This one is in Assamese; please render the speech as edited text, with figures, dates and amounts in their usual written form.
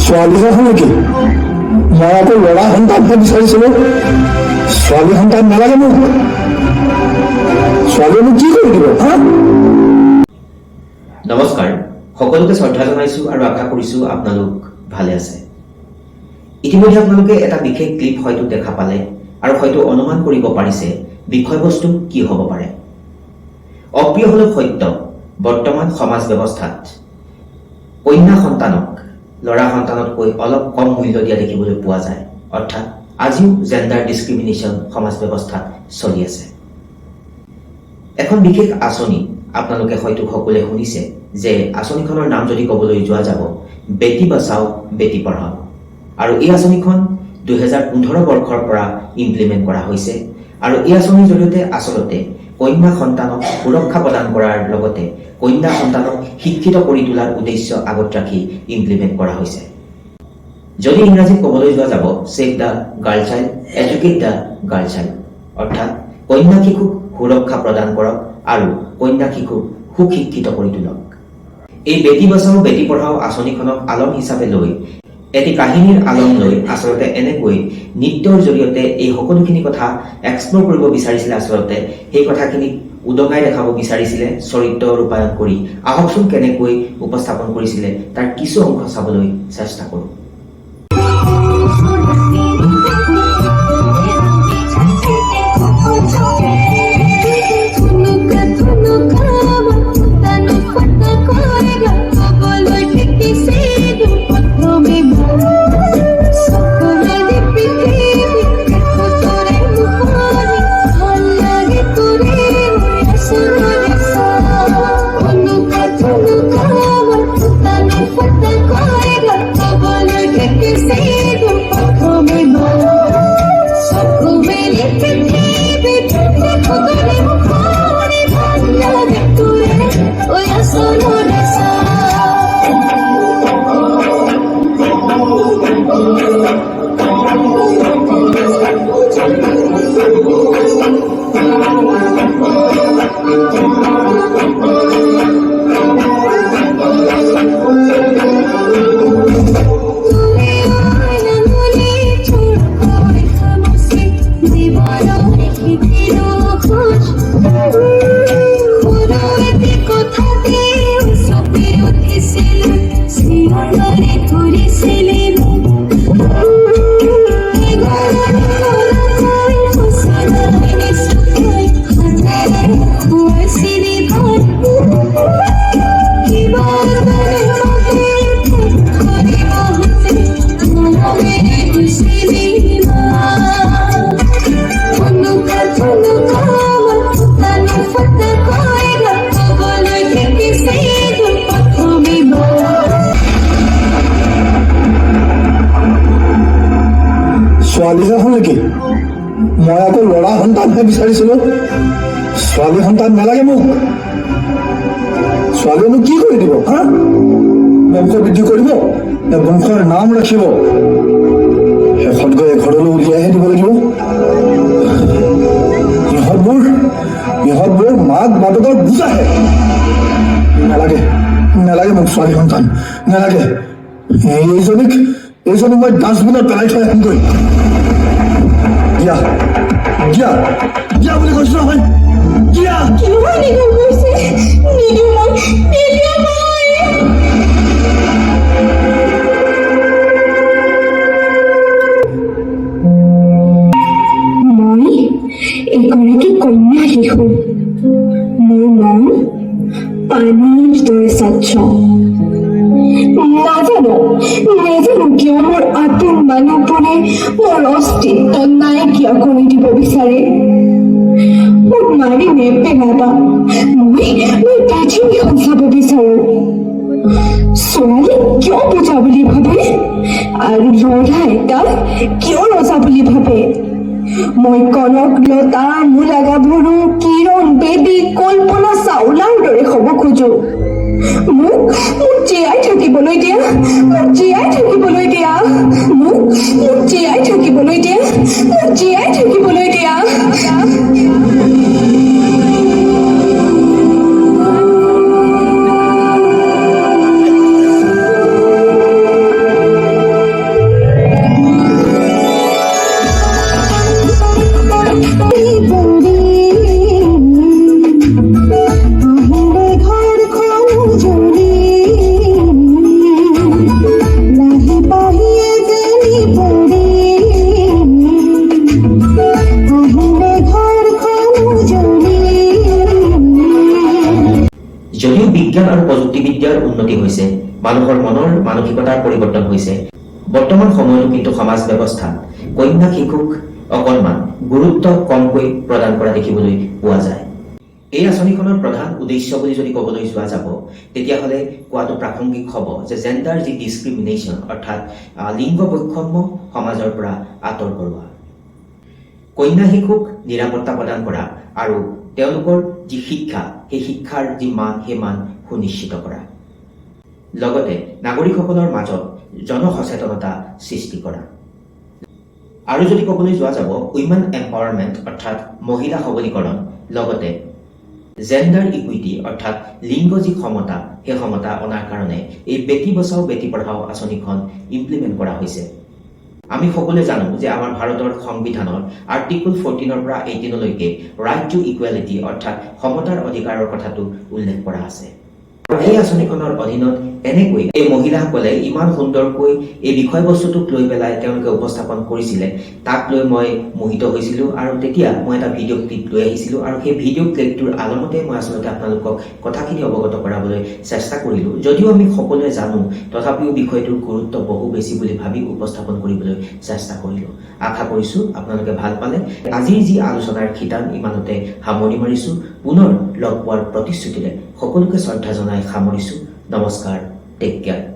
ছোৱালী নহয় নেকি? মই আকৌ ল'ৰা সন্তানহে বিচাৰিছিলো। ছোৱালী সন্তান নালাগে মোক। ছোৱালীয়ে মোক কি কৰি দিব? নমস্কাৰ, সকলোকে শ্ৰদ্ধা জনাইছো আৰু আশা কৰিছো আপোনালোক ভালে আছে। ইতিমধ্যে আপোনালোকে এটা বিশেষ ক্লিপ হয়তো দেখা পালে আৰু হয়তো অনুমান কৰিব পাৰিছে বিষয়বস্তু কি হ'ব পাৰে। অপ্ৰিয় হলেও সত্য, বৰ্তমান সমাজ ব্যৱস্থাত কন্যা সন্তানক ল'ৰা সন্তানতকৈ অলপ কম মূল্য দিয়া দেখিবলৈ পোৱা যায়। অৰ্থাৎ আজিও জেণ্ডাৰ ডিছক্ৰিমিনেশ্যন সমাজ ব্যৱস্থাত চলি আছে। এখন বিশেষ আঁচনি আপোনালোকে হয়তো সকলোৱে শুনিছে যে আঁচনিখনৰ নাম যদি ক'বলৈ যোৱা যাব বেটি বচাও বেটি পঢ়াও, আৰু এই আঁচনিখন 2015 বৰ্ষৰ পৰা ইমপ্লিমেণ্ট কৰা হৈছে। আৰু এই আঁচনিৰ জৰিয়তে আচলতে কন্যা সন্তানক সুৰক্ষা প্ৰদান কৰাৰ লগতে কন্যা সন্তানক শিক্ষিত কৰি তোলাৰ উদ্দেশ্য আগত ৰাখি ইমপ্লিমেণ্ট কৰা হৈছে। যদি ইংৰাজীত ক'বলৈ যোৱা যাব save the girl child, educate the girl child, অৰ্থাৎ কন্যা শিশুক সুৰক্ষা প্ৰদান কৰক আৰু কন্যা শিশুক সুশিক্ষিত কৰি তোলক। এই বেটি বচাও বেটি পঢ়াও আঁচনিখনক আলম হিচাপে লৈ এটি কাহিনীৰ আলম লৈ আচলতে এনেকৈ নৃত্যৰ জৰিয়তে এই সকলোখিনি কথা এক্সপ্ল'ৰ কৰিব বিচাৰিছিলে। আচলতে সেই কথাখিনিক উদঙাই দেখাব বিচাৰিছিলে চৰিত্ৰ ৰূপায়ণ কৰি। আহকচোন কেনেকৈ উপস্থাপন কৰিছিলে তাৰ কিছু অংশ চাবলৈ চেষ্টা কৰোঁ। ছোৱালী নহয় নেকি? মই আকৌ ল'ৰা সন্তানহে বিচাৰিছিলো। ছোৱালী সন্তান নালাগে মোক। ছোৱালীয়ে মোক কি কৰি দিব? বংশ বৃদ্ধি কৰিব নে বংশৰ নাম ৰাখিব? শেষত গৈ ঘৰলৈ উলিয়াইহে দিব লাগিব। ইহঁতবোৰ মাক বাপেকৰ বুজাহে। নালাগে নালাগে মোক ছোৱালী সন্তান নালাগে। এইজনীক মই ডাষ্টবিনত পেলাই থৈ আহিমগৈ। দিয়া দিয়া দিয়া বুলি কৈছো নহয়। দিয়া মই এগৰাকী কন্যা শিশু। মোৰ মন পানীৰ দৰে স্বচ্ছ। নাজানো কিয় মোৰ আপোন মানুহবোৰে মোৰ অস্তিত্ব নাইকিয়া কৰি দিব বিচাৰে। মোক মাৰি নেপেলাবা। মই পৃথিৱীখন চাব বিচাৰো। ছোৱালী কিয় বুজা বুলি ভাবে আৰু ল'ৰা এটাক কিয় ৰজা বুলি ভাবে? মই কনক লতা, মূলা গাভৰু, কিৰণ বেদী, কল্পনা চাওলাৰ দৰে হ'ব খোজো। মোক জীয়াই থাকিবলৈ দিয়া, মোক জীয়াই থাকিবলৈ দিয়া, মোক জীয়াই থাকিবলৈ দিয়া, মোক জীয়াই থাকিবলৈ দিয়া। উন্নতি হৈছে, মানুহৰ মনৰ মানসিকতাৰ পৰিৱৰ্তন হৈছে। বৰ্তমান সময়তো কিন্তু সমাজ ব্যৱস্থাত কন্যা শিশুক অকণমান গুৰুত্ব কমকৈ প্ৰদান কৰা দেখিবলৈ পোৱা যায়। এই আঁচনিখনৰ প্ৰধান উদ্দেশ্য বুলি যদি ক'বলৈ যোৱা যাব, তেতিয়াহ'লে কোৱাটো প্ৰাসংগিক হ'ব যে জেণ্ডাৰ যি ডিছক্ৰিমিনেশ্যন অৰ্থাৎ লিংগ বৈষম্য সমাজৰ পৰা আঁতৰ কৰোৱা, কন্যা শিশুক নিৰাপত্তা প্ৰদান কৰা আৰু তেওঁলোকৰ যি শিক্ষা, সেই শিক্ষাৰ যি মান, সেই মান সুনিশ্চিত কৰা, লগতে নাগৰিকসকলৰ মাজত জনসচেতনতা সৃষ্টি কৰা। আৰু যদি ক'বলৈ যোৱা যাব উইমেন এম্পাৱাৰমেণ্ট অৰ্থাৎ মহিলা সবলীকৰণ, লগতে জেণ্ডাৰ ইকুইটি অৰ্থাৎ লিংগ যি সমতা, সেই সমতা অনাৰ কাৰণে এই বেটী বচাও বেটী পঢ়াও আঁচনিখন ইমপ্লিমেণ্ট কৰা হৈছে। আমি সকলোৱে জানো যে আমাৰ ভাৰতৰ সংবিধানৰ আৰ্টিকল 14 পৰা 18লৈকে ৰাইট টু ইকুৱেলিটি অৰ্থাৎ সমতাৰ অধিকাৰৰ কথাটো উল্লেখ কৰা আছে। এই আঁচনিখনৰ অধীনত এনেকৈ এই মহিলাসকলে ইমান সুন্দৰকৈ এই বিষয়বস্তুটোক লৈ পেলাই তেওঁলোকে উপস্থাপন কৰিছিলে, তাক লৈ মই মোহিত হৈছিলোঁ। আৰু তেতিয়া মই এটা ভিডিঅ' ক্লিপ লৈ আহিছিলোঁ আৰু সেই ভিডিঅ' ক্লিপটোৰ আলমতে মই আচলতে আপোনালোকক কথাখিনি অৱগত কৰাবলৈ চেষ্টা কৰিলোঁ। যদিও আমি সকলোৱে জানো, তথাপিও বিষয়টোৰ গুৰুত্ব বহু বেছি বুলি ভাবি উপস্থাপন কৰিবলৈ চেষ্টা কৰিলোঁ। আশা কৰিছোঁ আপোনালোকে ভাল পালে। আজিৰ যি আলোচনাৰ খিতান ইমানতে সামৰি মাৰিছোঁ। পুনৰ লগ পোৱাৰ প্ৰতিশ্ৰুতিৰে সকলোকে শ্ৰদ্ধা জনাই সামৰিছোঁ। নমস্কাৰ, টেক কেয়াৰ।